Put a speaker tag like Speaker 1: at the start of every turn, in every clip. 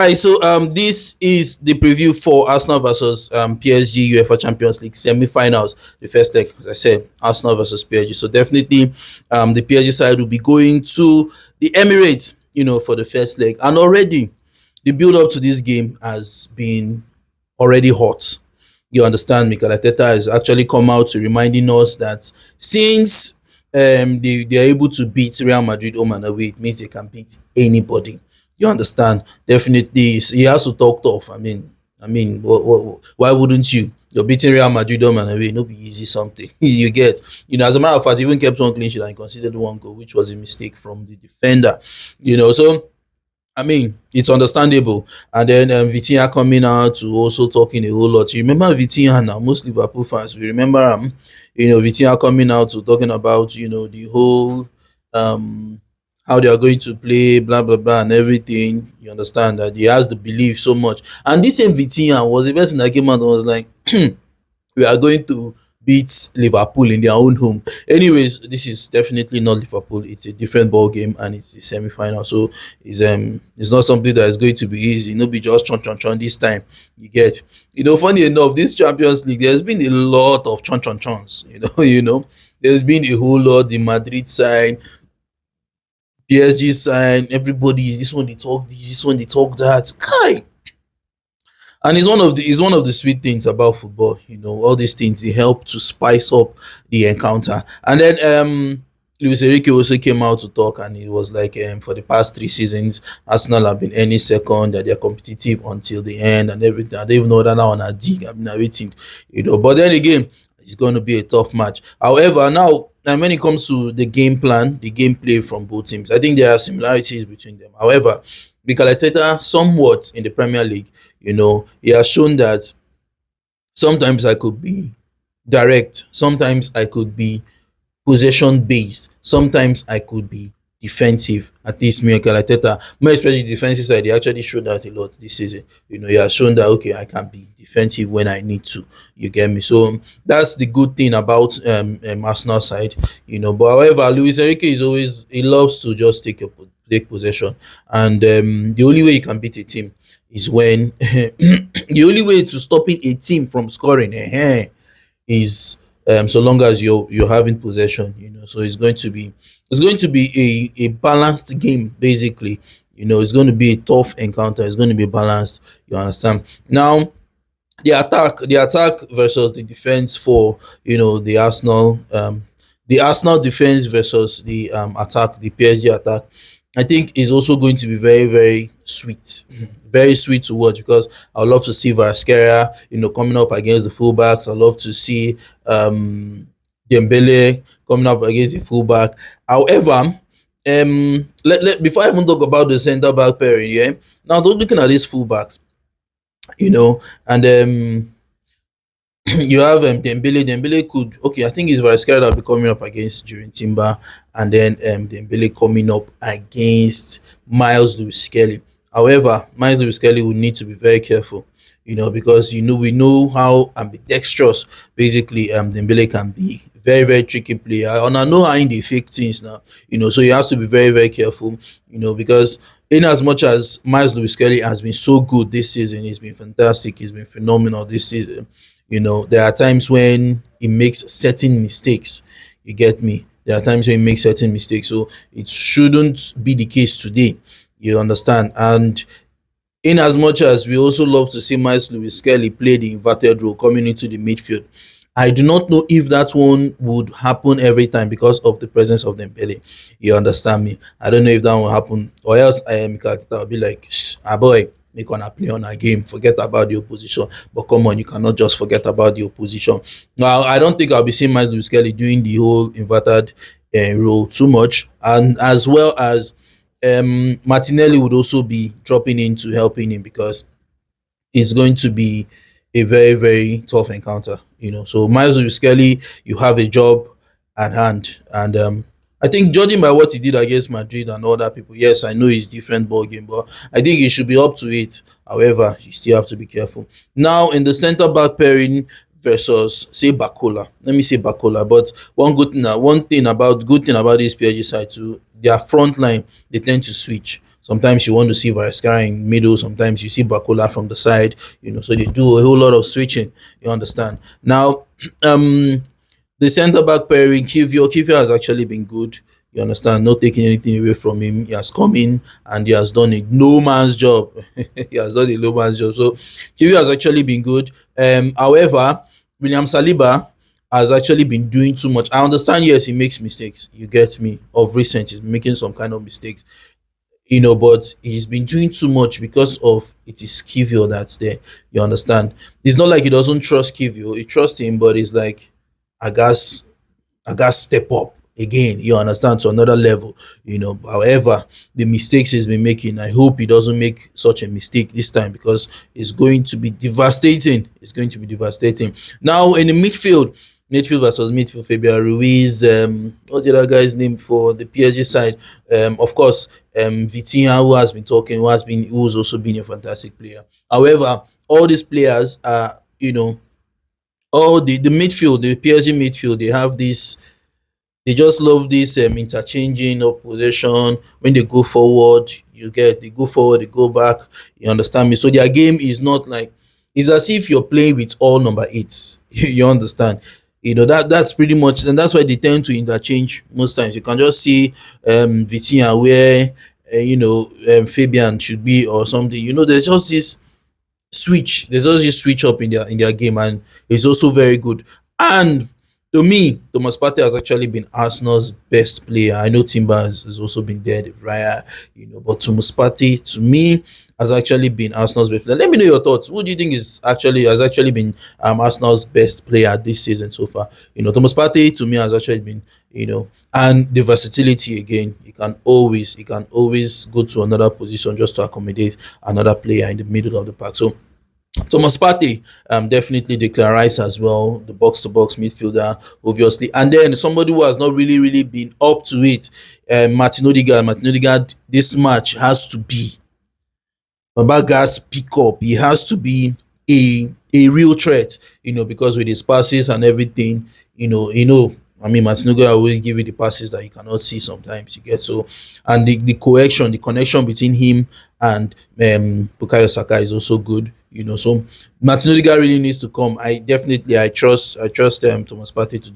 Speaker 1: Right, so this is the preview for Arsenal versus PSG UEFA Champions League semi-finals. The first leg, as I said, Arsenal versus PSG. So definitely, the PSG side will be going to the Emirates, for the first leg, and already the build up to this game has been already hot. You understand, Mikel Arteta has actually come out to reminding us that since they are able to beat Real Madrid home and away, it means they can beat anybody. You understand? Definitely, he has to talk tough. Why wouldn't you? You're beating Real Madrid home and away. No be easy something. You get. As a matter of fact, he even kept one clean sheet and considered one goal, which was a mistake from the defender. So it's understandable. And then Vitinha coming out to also talking a whole lot. You remember Vitinha now? Most Liverpool fans, we remember him. Vitinha coming out to talking about the whole how they are going to play, blah blah blah, and everything. You understand that he has the belief so much. And this same Vitinha was the person that came out and was like, we are going to beat Liverpool in their own home. Anyways, this is definitely not Liverpool. It's a different ball game and it's the semi final. So it's not something that is going to be easy. No be just chon chon chon this time. You get. Funny enough, this Champions League, there's been a lot of chon chon chons. There's been a whole lot. The Madrid side, PSG side, everybody is this one they talk this one they talk that. Kai, and it's one of the sweet things about football. All these things, they help to spice up the encounter. And then Luis Enrique also came out to talk, and it was like, for the past 3 seasons, Arsenal have been any second, that they're competitive until the end and everything. I don't even know whether now on a dig, I've been waiting. But then again, it's going to be a tough match. However, now and when it comes to the game plan, the gameplay from both teams, I think there are similarities between them. However, Mikel Arteta, somewhat in the Premier League, he has shown that sometimes I could be direct, sometimes I could be possession based, sometimes I could be defensive. At least Mikel Arteta, more especially defensive side, he actually showed that a lot this season. He has shown that okay, I can be defensive when I need to. You get me? So that's the good thing about Arsenal side. But however, Luis Enrique is always he loves to just take possession, and the only way you can beat a team is when the only way to stopping a team from scoring is so long as you're having possession. So it's going to be a balanced game basically. It's going to be a tough encounter. It's going to be balanced. You understand? Now the attack versus the defense for the Arsenal defense versus the attack, the PSG attack. I think is also going to be very, very sweet, very sweet to watch because I would love to see Varaskelia, coming up against the fullbacks. I love to see Dembele coming up against the fullback. However, before I even talk about the centre back pairing, yeah. Now, looking at these fullbacks, and you have Dembele. Dembele could okay. I think it's Varaskelia that will be coming up against during Timber, and then Dembele coming up against Miles Lewis Skelly. However, Miles Lewis Skelly will need to be very careful, because we know how ambidextrous basically Dembele can be. Very, very tricky player, and I know how in the fake things now. So he has to be very, very careful. Because in as much as Miles Lewis Skelly has been so good this season, he's been fantastic, he's been phenomenal this season. There are times when he makes certain mistakes. You get me? There are times when he makes certain mistakes. So it shouldn't be the case today. You understand? And in as much as we also love to see Miles Lewis Skelly play the inverted role coming into the midfield, I do not know if that one would happen every time because of the presence of Dembele. You understand me? I don't know if that will happen, or else I am will be like, boy, make on a play on a game, forget about the opposition. But come on, you cannot just forget about the opposition. Now, I don't think I'll be seeing Miles Lewis Skelly doing the whole inverted role too much, and as well as Martinelli would also be dropping in to helping him because it's going to be a very, very tough encounter. So Miles Lewis Skelly, you have a job at hand, and I think judging by what he did against Madrid and other people, yes, I know it's different ball game, but I think he should be up to it. However, you still have to be careful. Now in the centre back pairing versus say Bakola, let me say Bakola. But good thing about this PSG side too, their front line they tend to switch. Sometimes you want to see Varascara in middle. Sometimes you see Bakola from the side. So they do a whole lot of switching. You understand? Now, um, the centre back pairing, Kivio has actually been good. You understand? Not taking anything away from him. He has come in and he has done a no man's job. He has done a no man's job. So Kivio has actually been good. However, William Saliba has actually been doing too much. I understand, yes, he makes mistakes. You get me? Of recent, he's been making some kind of mistakes. But he's been doing too much because of it is Kivio that's there. You understand? It's not like he doesn't trust Kivio. He trusts him, but it's like I guess I got step up again. You understand, to another level. However, the mistakes he's been making, I hope he doesn't make such a mistake this time, because it's going to be devastating. It's going to be devastating. Now in the midfield versus midfield, Fabian Ruiz. What's the other guy's name for the PSG side? Of course, Vitinha, who has been talking, who's also been a fantastic player. However, all these players are, all the midfield, the PSG midfield, they just love this interchanging of possession. When they go forward, they go forward, they go back. You understand me? So their game is not like, it's as if you're playing with all number eights. You understand? That's pretty much, and that's why they tend to interchange most times. You can just see Vitinha where Fabian should be or something. There's just this switch. There's also this switch up in their game, and it's also very good. And to me, Thomas Partey has actually been Arsenal's best player. I know Timber has also been there, Raya, but Thomas Partey, to me, has actually been Arsenal's best player. Let me know your thoughts. Who do you think has actually been Arsenal's best player this season so far? Thomas Partey to me has actually been, and the versatility again. He can always go to another position just to accommodate another player in the middle of the park. So Thomas Partey, definitely Declan Rice as well, the box to box midfielder, obviously, and then somebody who has not really, really been up to it, Martin Odegaard. Martin Odegaard, this match has to be Baba Gas pick up. He has to be a real threat, because with his passes and everything, I mean, Martin Odegaard always give you the passes that you cannot see sometimes. You get so, and the connection between him and Bukayo Saka is also good. So Martin Odegaard really needs to come. I trust Thomas Partey to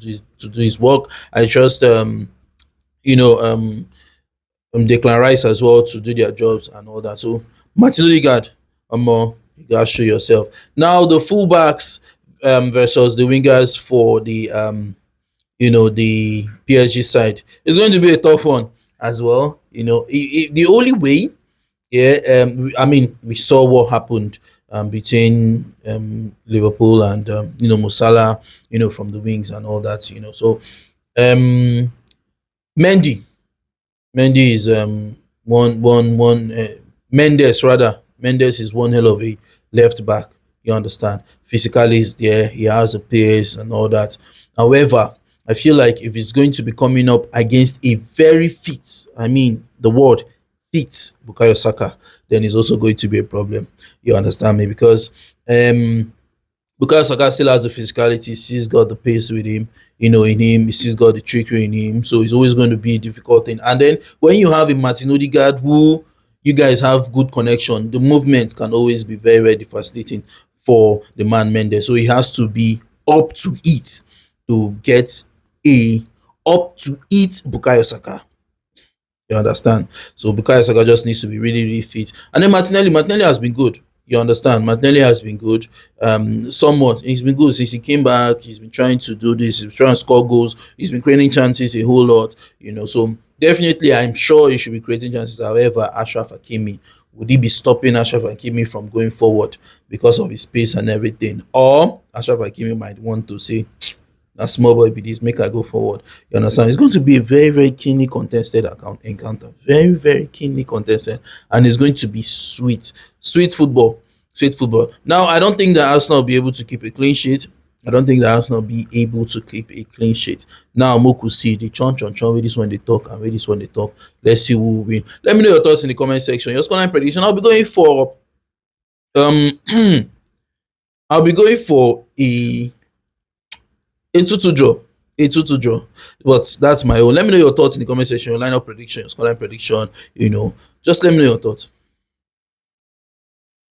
Speaker 1: do his work. I trust you know Declan Rice as well to do their jobs and all that. So Martin Odegaard, you gotta show yourself. Now the fullbacks versus the wingers for the PSG side is going to be a tough one as well. The only way, yeah, I mean, we saw what happened between Liverpool and Musala, from the wings and all that. So um, Mendy. Mendy is one Mendes rather. Mendes is one hell of a left back. You understand? Physically is there. He has a pace and all that. However, I feel like if he's going to be coming up against a very fit, I mean the word fit, Bukayo Saka, then it's also going to be a problem. You understand me? Because Bukayo Saka still has the physicality, he's got the pace with him, in him, he's got the trickery in him. So it's always going to be a difficult thing. And then when you have a Martin Odegaard who you guys have good connection, the movement can always be very, very devastating for the man Mendes. So he has to be up to it to get a up to it Bukayo Saka. You understand? So Bukayo Saka just needs to be really, really fit. And then Martinelli has been good. You understand? Martinelli has been good. Somewhat. He's been good since he came back. He's been trying to do this. He's trying to score goals. He's been creating chances a whole lot. So definitely, I'm sure he should be creating chances. However, Ashraf Hakimi, would he be stopping Ashraf Hakimi from going forward because of his pace and everything? Or Ashraf Hakimi might want to say, a small boy be this, make I go forward. You understand? It's going to be a very, very keenly contested encounter. Very, very keenly contested. And it's going to be sweet. Sweet football. Sweet football. Now, I don't think that Arsenal will be able to keep a clean sheet. I don't think that Arsenal will be able to keep a clean sheet. Now, Moku see the chon, where this one they talk and where this one they talk. Let's see who will win. Let me know your thoughts in the comment section. Your scoreline prediction. I'll be going for I'll be going for a 2-2 draw. A 2-2 draw. But that's my own. Let me know your thoughts in the comment section. Your lineup prediction, your scoreline prediction, Just let me know your thoughts.